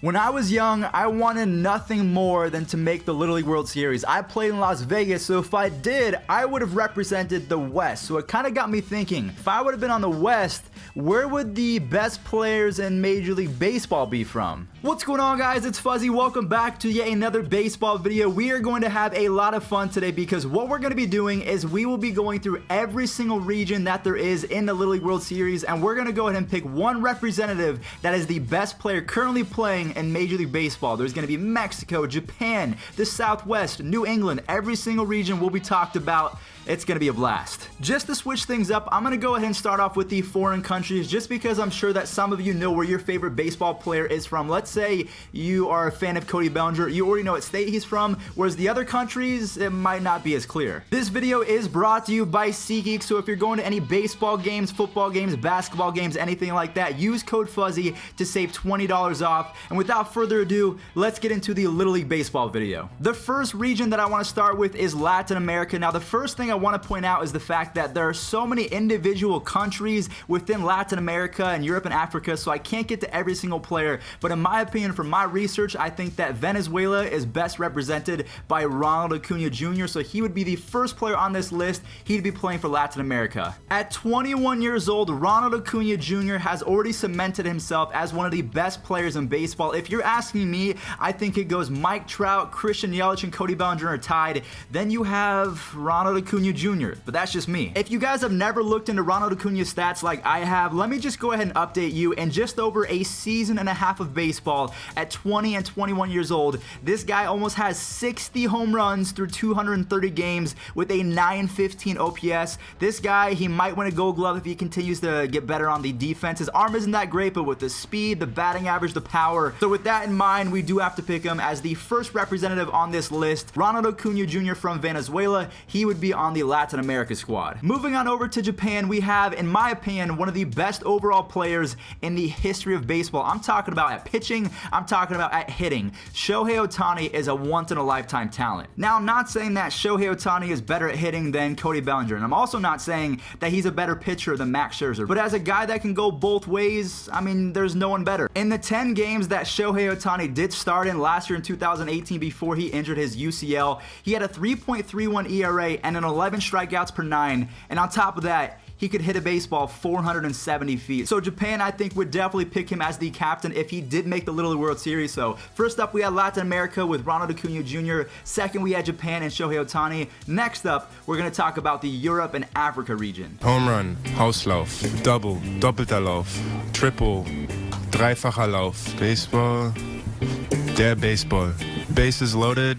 When I was young, I wanted nothing more than to make the Little League World Series. I played in Las Vegas, so if I did, I would have represented the West. So it kind of got me thinking, if I would have been on the West, where would the best players in Major League Baseball be from? What's going on, guys? It's Fuzzy. Welcome back to yet another baseball video. We are going to have a lot of fun today because what we're going to be doing is we will be going through every single region that there is in the Little League World Series, and we're going to go ahead and pick one representative that is the best player currently playing in Major League Baseball. There's going to be Mexico, Japan, the Southwest, New England. Every single region will be talked about. It's going to be a blast. Just to switch things up, I'm going to go ahead and start off with the foreign countries just because I'm sure that some of you know where your favorite baseball player is from. Let's say you are a fan of Cody Bellinger. You already know what state he's from, whereas the other countries, it might not be as clear. This video is brought to you by Seatgeek, so if you're going to any baseball games, football games, basketball games, anything like that, use code Fuzzy to save $20 off. And without further ado, let's get into the Little League Baseball video. The first region that I want to start with is Latin America. Now, the first thing I want to point out is the fact that there are so many individual countries within Latin America and Europe and Africa, so I can't get to every single player, but in my opinion, from my research, I think that Venezuela is best represented by Ronald Acuna Jr., so he would be the first player on this list. He'd be playing for Latin America. At 21 years old, Ronald Acuna Jr. has already cemented himself as one of the best players in baseball. If you're asking me, I think it goes Mike Trout, Christian Yelich, and Cody Bellinger are tied. Then you have Ronald Acuna Jr., but that's just me. If you guys have never looked into Ronald Acuna's stats like I have, let me just go ahead and update you. In just over a season and a half of baseball, at 20 and 21 years old, this guy almost has 60 home runs through 230 games with a 915 OPS. This guy, he might win a Gold Glove if he continues to get better on the defense. His arm isn't that great, but with the speed, the batting average, the power. So with that in mind, we do have to pick him as the first representative on this list. Ronald Acuna Jr. from Venezuela, he would be on the Latin America squad. Moving on over to Japan, we have, in my opinion, one of the best overall players in the history of baseball. I'm talking about at pitching, I'm talking about at hitting. Shohei Ohtani is a once-in-a-lifetime talent. Now, I'm not saying that Shohei Ohtani is better at hitting than Cody Bellinger, and I'm also not saying that he's a better pitcher than Max Scherzer, but as a guy that can go both ways, I mean, there's no one better. In the 10 games that Shohei Ohtani did start in last year in 2018 before he injured his UCL, he had a 3.31 ERA and an 11 strikeouts per 9, and on top of that, he could hit a baseball 470 feet. So Japan, I think, would definitely pick him as the captain if he did make the Little League World Series. So first up, we had Latin America with Ronald Acuna Jr. Second, we had Japan and Shohei Ohtani. Next up, we're going to talk about the Europe and Africa region. Home run, Hauslauf, double, doppelter Lauf, triple, dreifacher Lauf. Baseball, der Baseball. Bases loaded,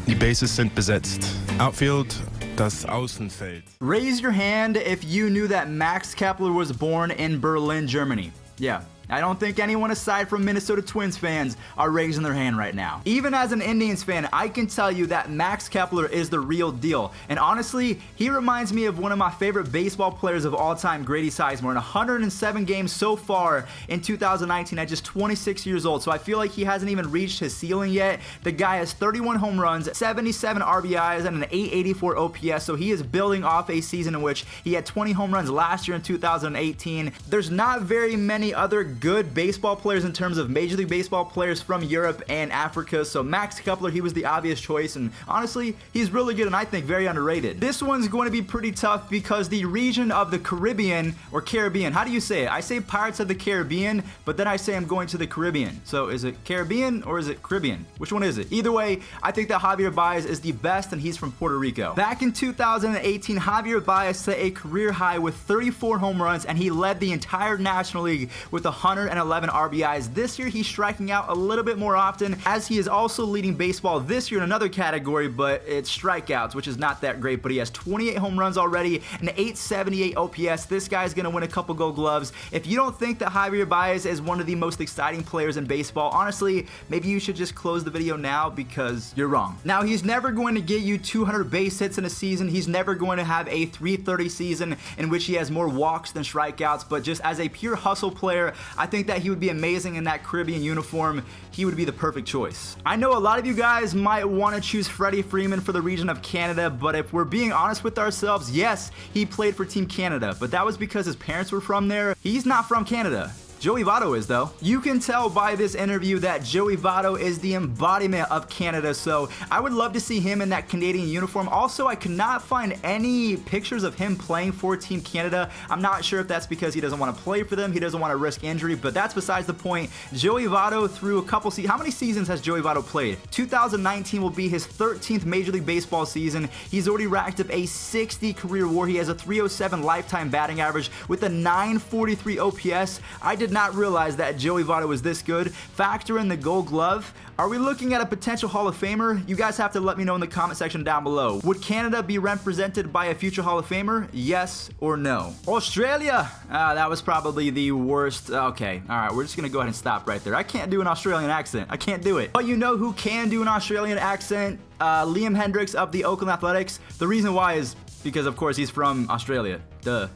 die Bases sind besetzt. Outfield, das Außenfeld. Raise your hand if you knew that Max Kepler was born in Berlin, Germany. Yeah. I don't think anyone aside from Minnesota Twins fans are raising their hand right now. Even as an Indians fan, I can tell you that Max Kepler is the real deal. And honestly, he reminds me of one of my favorite baseball players of all time, Grady Sizemore. In 107 games so far in 2019 at just 26 years old. So I feel like he hasn't even reached his ceiling yet. The guy has 31 home runs, 77 RBIs, and an 884 OPS. So he is building off a season in which he had 20 home runs last year in 2018. There's not very many other good baseball players in terms of Major League Baseball players from Europe and Africa, so Max Kepler, he was the obvious choice, and honestly, he's really good and I think very underrated. This one's going to be pretty tough because the region of the Caribbean, or Caribbean, how do you say it? I say Pirates of the Caribbean, but then I say I'm going to the Caribbean. So is it Caribbean or is it Caribbean? Which one is it? Either way, I think that Javier Baez is the best and he's from Puerto Rico. Back in 2018, Javier Baez set a career high with 34 home runs and he led the entire National League with 111 RBIs. This year, he's striking out a little bit more often, as he is also leading baseball this year in another category, but it's strikeouts, which is not that great, but he has 28 home runs already, an 878 OPS. This guy's gonna win a couple Gold Gloves. If you don't think that Javier Baez is one of the most exciting players in baseball, honestly, maybe you should just close the video now because you're wrong. Now, he's never going to get you 200 base hits in a season. He's never going to have a 330 season in which he has more walks than strikeouts, but just as a pure hustle player, I think that he would be amazing in that Caribbean uniform. He would be the perfect choice. I know a lot of you guys might want to choose Freddie Freeman for the region of Canada, but if we're being honest with ourselves, yes, he played for Team Canada, but that was because his parents were from there. He's not from Canada. Joey Votto is, though. You can tell by this interview that Joey Votto is the embodiment of Canada, so I would love to see him in that Canadian uniform. Also, I could not find any pictures of him playing for Team Canada. I'm not sure if that's because he doesn't want to play for them, he doesn't want to risk injury, but that's besides the point. Joey Votto through a couple seasons. How many seasons has Joey Votto played? 2019 will be his 13th Major League Baseball season. He's already racked up a 60 career WAR. He has a 307 lifetime batting average with a 943 OPS. I did not realize that Joey Votto was this good. Factor in the Gold Glove. Are we looking at a potential Hall of Famer? You guys have to let me know in the comment section down below. Would Canada be represented by a future Hall of Famer? Yes or no? Australia! That was probably the worst. Okay, alright, we're just gonna go ahead and stop right there. I can't do an Australian accent. I can't do it. But you know who can do an Australian accent? Liam Hendriks of the Oakland Athletics. The reason why is because, of course, he's from Australia. Duh.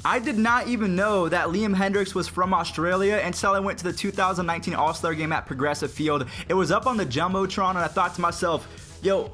I did not even know that Liam Hendriks was from Australia until I went to the 2019 All-Star Game at Progressive Field. It was up on the Jumbotron, and I thought to myself, yo,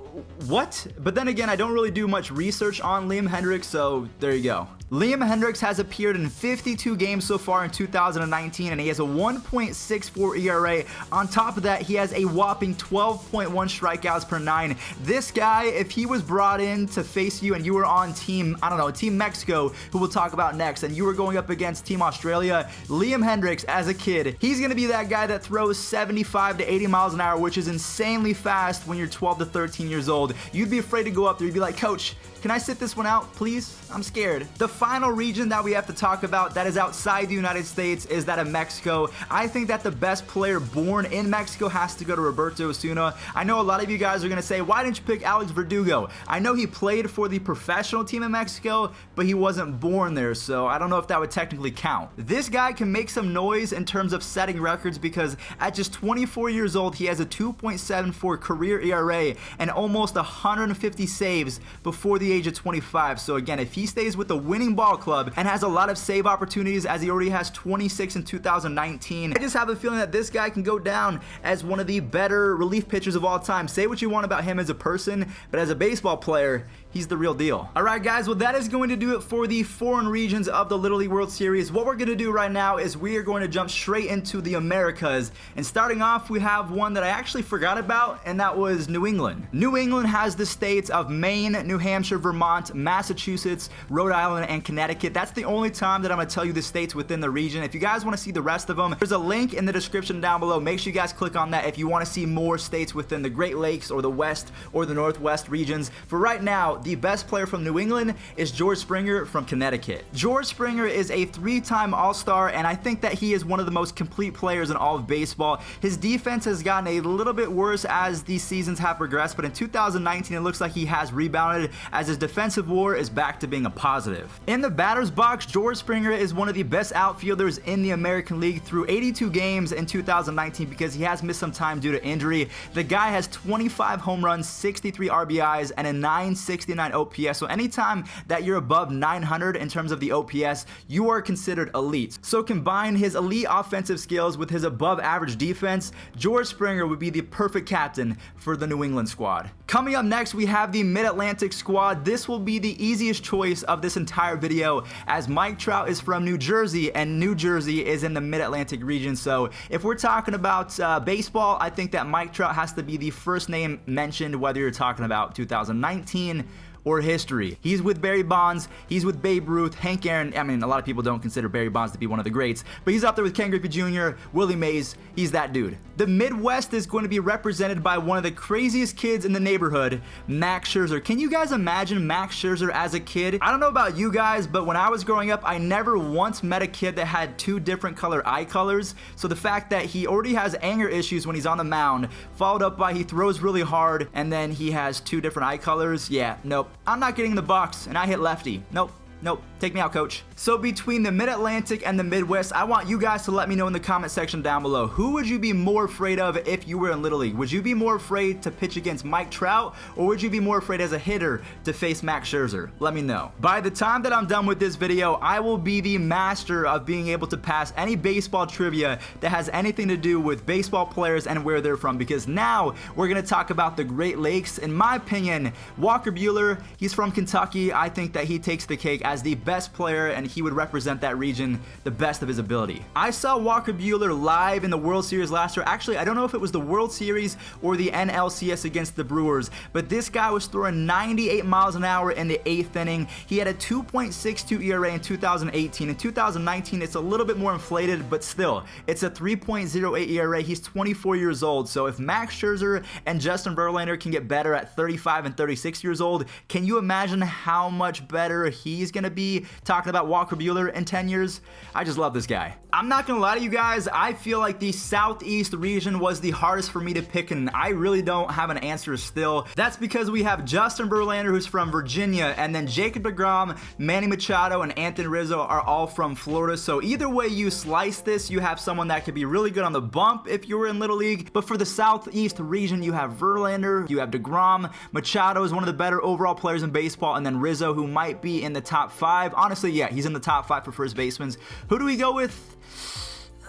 what? But then again, I don't really do much research on Liam Hendriks, so there you go. Liam Hendriks has appeared in 52 games so far in 2019, and he has a 1.64 ERA. On top of that, he has a whopping 12.1 strikeouts per 9. This guy, if he was brought in to face you and you were on Team, I don't know, Team Mexico, who we'll talk about next, and you were going up against Team Australia, Liam Hendriks, as a kid, he's going to be that guy that throws 75 to 80 miles an hour, which is insanely fast when you're 12 to 13 years old. You'd be afraid to go up there. You'd be like, Coach, can I sit this one out, please? I'm scared. The final region that we have to talk about that is outside the United States is that of Mexico. I think that the best player born in Mexico has to go to Roberto Osuna. I know a lot of you guys are going to say, why didn't you pick Alex Verdugo? I know he played for the professional team in Mexico, but he wasn't born there, so I don't know if that would technically count. This guy can make some noise in terms of setting records because at just 24 years old, he has a 2.74 career ERA and almost 150 saves before the age of 25. So again, if he stays with the winning ball club and has a lot of save opportunities, as he already has 26 in 2019, I just have a feeling that this guy can go down as one of the better relief pitchers of all time. Say what you want about him as a person, but as a baseball player, he's the real deal. Alright guys, well that is going to do it for the foreign regions of the Little League World Series. What we're going to do right now is we are going to jump straight into the Americas. And starting off, we have one that I actually forgot about, and that was New England. New England has the states of Maine, New Hampshire, Vermont, Massachusetts, Rhode Island, and Connecticut. That's the only time that I'm going to tell you the states within the region. If you guys want to see the rest of them, there's a link in the description down below. Make sure you guys click on that if you want to see more states within the Great Lakes or the West or the Northwest regions. For right now, the best player from New England is George Springer from Connecticut. George Springer is a 3-time All-Star, and I think that he is one of the most complete players in all of baseball. His defense has gotten a little bit worse as these seasons have progressed, but in 2019 it looks like he has rebounded as his defensive WAR is back to being a positive. In the batter's box, George Springer is one of the best outfielders in the American League through 82 games in 2019 because he has missed some time due to injury. The guy has 25 home runs, 63 RBIs, and a 969 OPS. So anytime that you're above 900 in terms of the OPS, you are considered elite. So combine his elite offensive skills with his above average defense, George Springer would be the perfect captain for the New England squad. Coming up next, we have the Mid-Atlantic squad. This will be the easiest choice of this entire video as Mike Trout is from New Jersey and New Jersey is in the Mid-Atlantic region. So if we're talking about baseball, I think that Mike Trout has to be the first name mentioned, whether you're talking about 2019 or history. He's with Barry Bonds, he's with Babe Ruth, Hank Aaron. I mean, a lot of people don't consider Barry Bonds to be one of the greats, but he's up there with Ken Griffey Jr., Willie Mays. He's that dude. The Midwest is going to be represented by one of the craziest kids in the neighborhood, Max Scherzer. Can you guys imagine Max Scherzer as a kid? I don't know about you guys, but when I was growing up, I never once met a kid that had 2 different color eye colors. So the fact that he already has anger issues when he's on the mound, followed up by he throws really hard, and then he has 2 different eye colors, yeah, nope. I'm not getting in the box, and I hit lefty. Nope. Nope, take me out, coach. So between the Mid-Atlantic and the Midwest, I want you guys to let me know in the comment section down below. Who would you be more afraid of if you were in Little League? Would you be more afraid to pitch against Mike Trout, or would you be more afraid as a hitter to face Max Scherzer? Let me know. By the time that I'm done with this video, I will be the master of being able to pass any baseball trivia that has anything to do with baseball players and where they're from, because now we're going to talk about the Great Lakes. In my opinion, Walker Buehler, he's from Kentucky. I think that he takes the cake as the best best player, and he would represent that region the best of his ability. I saw Walker Buehler live in the World Series last year. Actually, I don't know if it was the World Series or the NLCS against the Brewers, but this guy was throwing 98 miles an hour in the 8th inning. He had a 2.62 ERA in 2018. In 2019, it's a little bit more inflated, but still, it's a 3.08 ERA. He's 24 years old, so if Max Scherzer and Justin Verlander can get better at 35 and 36 years old, can you imagine how much better he's gonna be? Talking about Walker Buehler in 10 years, I just love this guy. I'm not gonna lie to you guys, I feel like the Southeast region was the hardest for me to pick, and I really don't have an answer still. That's because we have Justin Verlander, who's from Virginia, and then Jacob deGrom, Manny Machado, and Anthony Rizzo are all from Florida. So either way you slice this, you have someone that could be really good on the bump if you were in Little League. But for the Southeast region, you have Verlander, you have deGrom, Machado is one of the better overall players in baseball, and then Rizzo, who might be in the top 5. Honestly, yeah, he's in the top 5 for first basemen. Who do we go with?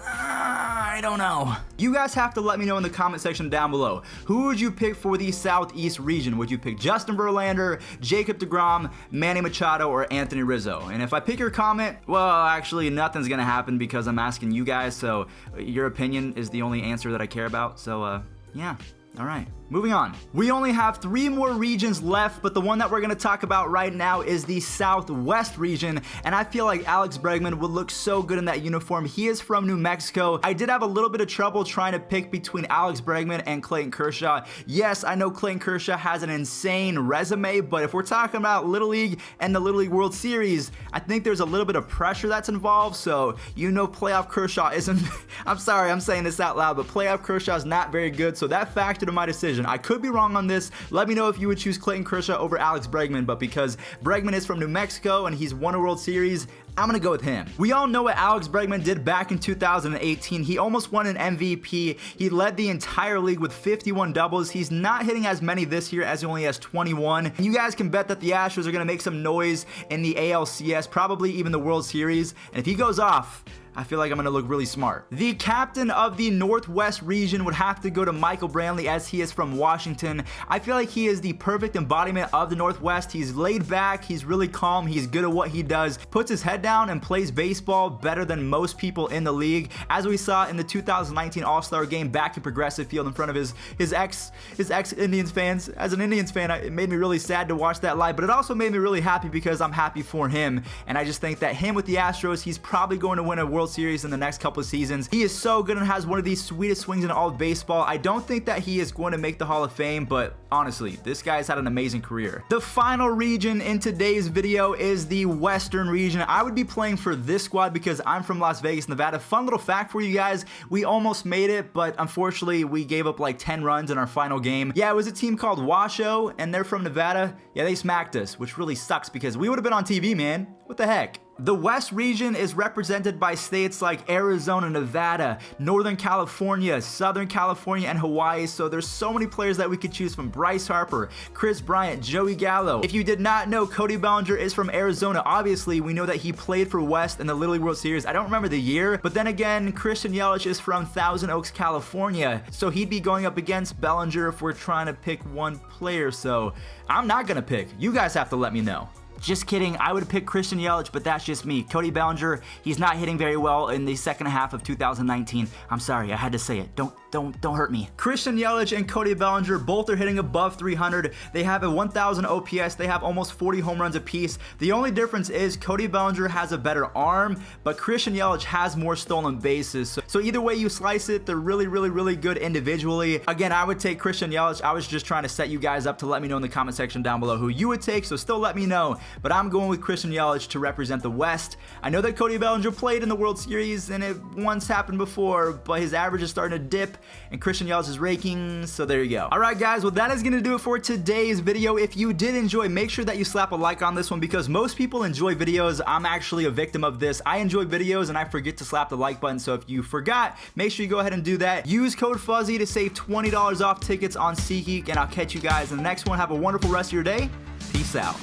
I don't know. You guys have to let me know in the comment section down below. Who would you pick for the Southeast region? Would you pick Justin Verlander, Jacob deGrom, Manny Machado, or Anthony Rizzo? And if I pick your comment, well, actually nothing's gonna happen because I'm asking you guys, so your opinion is the only answer that I care about. So yeah. All right, moving on. We only have 3 more regions left, but the one that we're gonna talk about right now is the Southwest region, and I feel like Alex Bregman would look so good in that uniform. He is from New Mexico. I did have a little bit of trouble trying to pick between Alex Bregman and Clayton Kershaw. Yes, I know Clayton Kershaw has an insane resume, but if we're talking about Little League and the Little League World Series, I think there's a little bit of pressure that's involved, so you know playoff Kershaw isn't, I'm sorry, I'm saying this out loud, but playoff Kershaw is not very good, so that factored in my decision. I could be wrong on this. Let me know if you would choose Clayton Kershaw over Alex Bregman, but because Bregman is from New Mexico and he's won a World Series, I'm gonna go with him. We all know what Alex Bregman did back in 2018. He almost won an MVP. He led the entire league with 51 doubles. He's not hitting as many this year as he only has 21. And you guys can bet that the Astros are gonna make some noise in the ALCS, probably even the World Series. And if he goes off, I feel like I'm gonna look really smart. The captain of the Northwest region would have to go to Michael Brantley, as he is from Washington. I feel like he is the perfect embodiment of the Northwest. He's laid back, he's really calm, he's good at what he does, puts his head down and plays baseball better than most people in the league, as we saw in the 2019 All-Star game back in Progressive Field in front of his ex-Indians fans. As an Indians fan, it made me really sad to watch that live, but it also made me really happy because I'm happy for him, and I just think that him with the Astros, he's probably going to win a World Series in the next couple of seasons. He is so good and has one of the sweetest swings in all of baseball. I don't think that he is going to make the Hall of Fame, but honestly, this guy's had an amazing career. The final region in today's video is the Western region. I would be playing for this squad because I'm from Las Vegas, Nevada. Fun little fact for you guys, we almost made it, but unfortunately we gave up like 10 runs in our final game. Yeah, it was a team called Washoe, and they're from Nevada. Yeah, they smacked us, which really sucks because we would have been on TV, man. What the heck? The West region is represented by states like Arizona, Nevada, Northern California, Southern California, and Hawaii, so there's so many players that we could choose from. Bryce Harper, Chris Bryant, Joey Gallo. If you did not know, Cody Bellinger is from Arizona. Obviously, we know that he played for West in the Little League World Series. I don't remember the year, but then again, Christian Yelich is from Thousand Oaks, California, so he'd be going up against Bellinger if we're trying to pick one player, so I'm not gonna pick. You guys have to let me know. Just kidding, I would pick Christian Yelich, but that's just me. Cody Bellinger, he's not hitting very well in the second half of 2019. I'm sorry, I had to say it. Don't hurt me. Christian Yelich and Cody Bellinger both are hitting above 300. They have a 1,000 OPS. They have almost 40 home runs apiece. The only difference is Cody Bellinger has a better arm, but Christian Yelich has more stolen bases. So either way you slice it, they're really good individually. Again, I would take Christian Yelich. I was just trying to set you guys up to let me know in the comment section down below who you would take, so still let me know. But I'm going with Christian Yelich to represent the West. I know that Cody Bellinger played in the World Series, and it once happened before, but his average is starting to dip, and Christian Yelich is raking, so there you go. Alright guys, well that is going to do it for today's video. If you did enjoy, make sure that you slap a like on this one because most people enjoy videos. I'm actually a victim of this. I enjoy videos and I forget to slap the like button, so if you forgot, make sure you go ahead and do that. Use code Fuzzy to save $20 off tickets on Seatgeek, and I'll catch you guys in the next one. Have a wonderful rest of your day. Peace out.